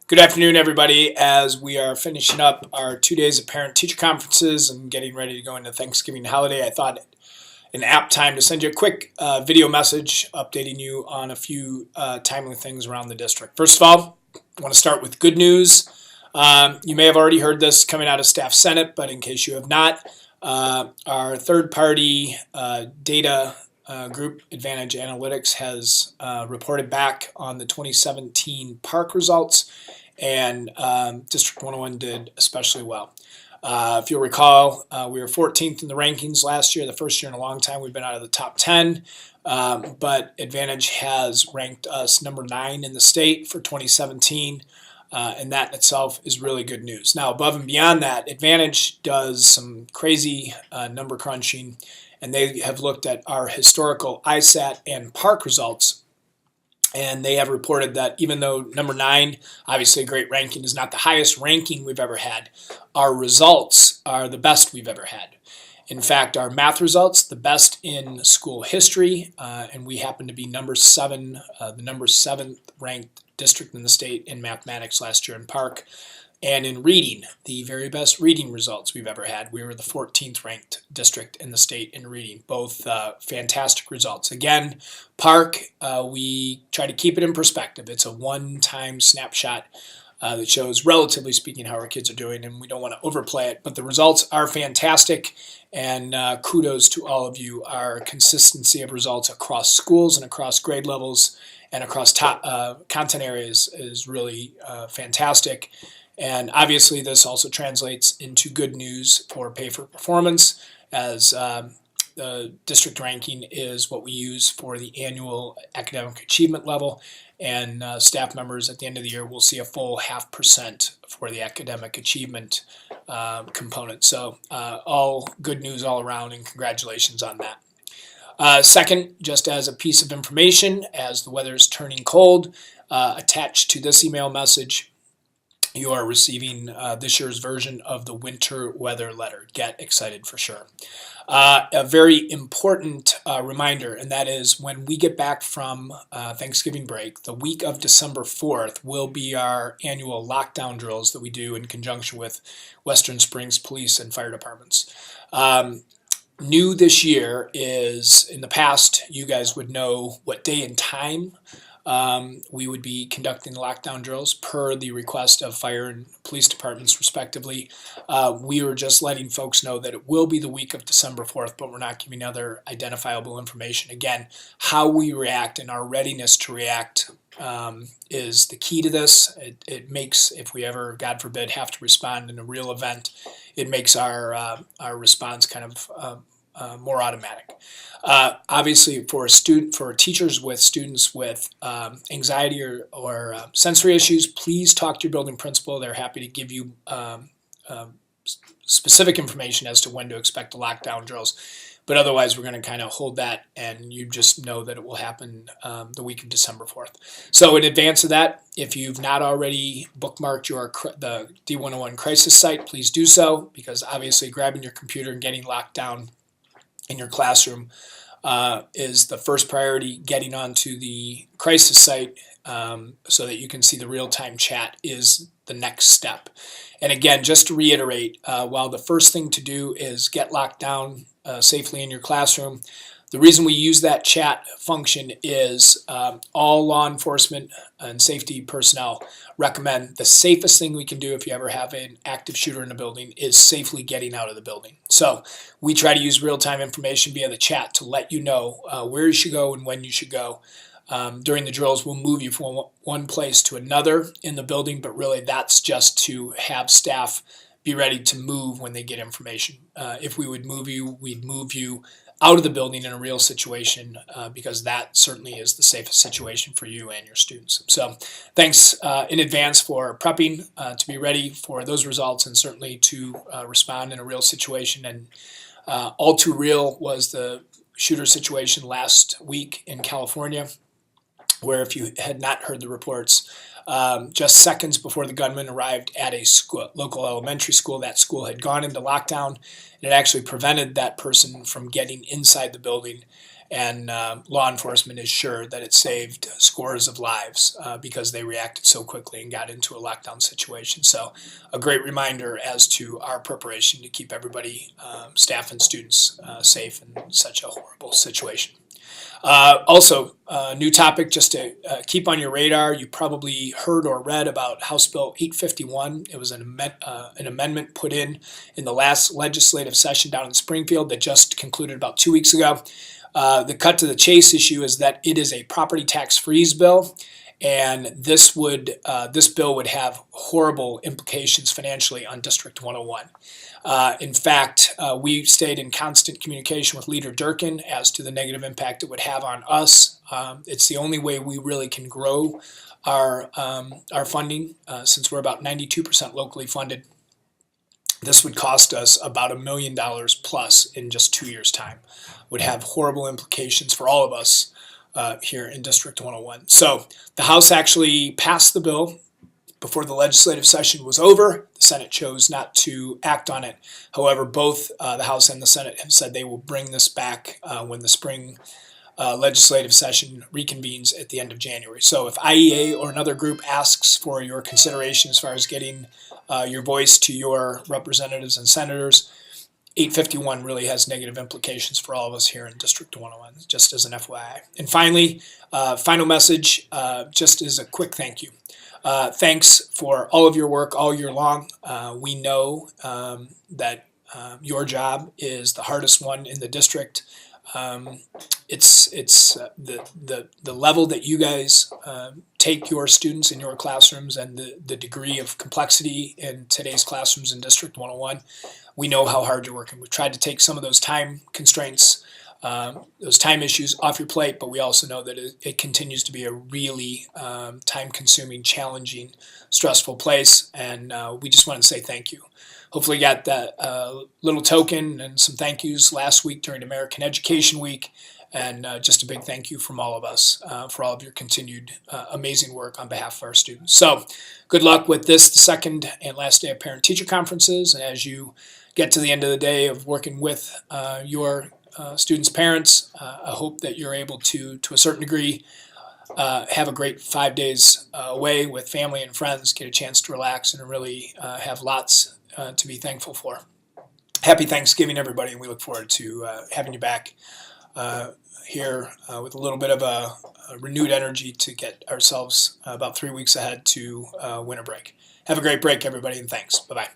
Good afternoon, everybody. As we are finishing up our 2 days of parent-teacher conferences and getting ready to go into Thanksgiving holiday, I thought an apt time to send you a quick video message updating you on a few timely things around the district. First of all, I want to start with good news. You may have already heard this coming out of Staff Senate, but in case you have not, our third-party data group, Advantage Analytics, has reported back on the 2017 park results, and District 101 did especially well. If you'll recall, we were 14th in the rankings last year, the first year in a long time we've been out of the top 10, but Advantage has ranked us number 9 in the state for 2017. And that in itself is really good news. Now, above and beyond that, Advantage does some crazy number crunching, and they have looked at our historical ISAT and park results, and they have reported that even though number 9, obviously a great ranking, is not the highest ranking we've ever had, our results are the best we've ever had. In fact, our math results, the best in school history, and we happen to be number 7, the number 7th ranked district in the state in mathematics last year in park. And in reading, the very best reading results we've ever had. We were the 14th ranked district in the state in reading. Both fantastic results. Again, park, we try to keep it in perspective. It's a one-time snapshot that shows, relatively speaking, how our kids are doing, and we don't want to overplay it. But the results are fantastic, and kudos to all of you. Our consistency of results across schools and across grade levels and across top content areas is really fantastic. And obviously this also translates into good news for pay for performance, as the district ranking is what we use for the annual academic achievement level, and staff members at the end of the year will see a full 0.5% for the academic achievement component. So all good news all around, and congratulations on that. Second, just as a piece of information, as the weather is turning cold, attached to this email message, you are receiving this year's version of the winter weather letter. Get excited for sure. A very important reminder, and that is when we get back from Thanksgiving break, the week of December 4th will be our annual lockdown drills that we do in conjunction with Western Springs Police and Fire Departments. New this year is, in the past, you guys would know what day and time we would be conducting the lockdown drills per the request of fire and police departments respectively. We were just letting folks know that it will be the week of December 4th, but we're not giving other identifiable information. Again, how we react and our readiness to react is the key to this. It makes, if we ever, God forbid, have to respond in a real event, it makes our response kind of more automatic. Obviously, for teachers with students with anxiety or sensory issues, please talk to your building principal. They're happy to give you specific information as to when to expect the lockdown drills. But otherwise, we're going to kind of hold that, and you just know that it will happen the week of December 4th. So in advance of that, if you've not already bookmarked the D101 crisis site, please do so, because obviously grabbing your computer and getting locked down in your classroom is the first priority. Getting onto the crisis site so that you can see the real-time chat is the next step. And again, just to reiterate, while the first thing to do is get locked down safely in your classroom, the reason we use that chat function is all law enforcement and safety personnel recommend the safest thing we can do if you ever have an active shooter in a building is safely getting out of the building. So we try to use real-time information via the chat to let you know where you should go and when you should go. During the drills, we'll move you from one place to another in the building, but really that's just to have staff be ready to move when they get information. If we would move you, we'd move you out of the building in a real situation because that certainly is the safest situation for you and your students. So thanks in advance for prepping to be ready for those results, and certainly to respond in a real situation. And all too real was the shooter situation last week in California, where, if you had not heard the reports, just seconds before the gunman arrived at a local elementary school, that school had gone into lockdown, and it actually prevented that person from getting inside the building. and law enforcement is sure that it saved scores of lives because they reacted so quickly and got into a lockdown situation. So a great reminder as to our preparation to keep everybody, staff and students, safe in such a horrible situation. Also, new topic just to keep on your radar. You probably heard or read about House Bill 851. It was an amendment put in the last legislative session down in Springfield that just concluded about 2 weeks ago. The cut to the chase issue is that it is a property tax freeze bill, and this bill would have horrible implications financially on District 101. In fact, we stayed in constant communication with Leader Durkin as to the negative impact it would have on us. It's the only way we really can grow our funding since we're about 92% locally funded. This would cost us about $1 million plus in just 2 years' time. Would have horrible implications for all of us here in District 101. So the House actually passed the bill before the legislative session was over. The Senate chose not to act on it. However, both the House and the Senate have said they will bring this back when the spring legislative session reconvenes at the end of January. So if IEA or another group asks for your consideration as far as getting your voice to your representatives and senators, 851 really has negative implications for all of us here in District 101, just as an FYI. And finally, final message, just as a quick thank you. Thanks for all of your work all year long. We know that your job is the hardest one in the district. It's the level that you guys take your students in your classrooms and the degree of complexity in today's classrooms in District 101. We know how hard you're working. We've tried to take some of those time constraints, those time issues off your plate, but we also know that it continues to be a really time-consuming, challenging, stressful place, and we just want to say thank you. Hopefully got that little token and some thank yous last week during American Education Week, and just a big thank you from all of us for all of your continued amazing work on behalf of our students. So good luck with this, the second and last day of parent-teacher conferences, and as you get to the end of the day of working with your students' parents, I hope that you're able to a certain degree, have a great 5 days away with family and friends, get a chance to relax and really have lots to be thankful for. Happy Thanksgiving, everybody, and we look forward to having you back here with a little bit of a renewed energy to get ourselves about 3 weeks ahead to winter break. Have a great break, everybody, and thanks. Bye-bye.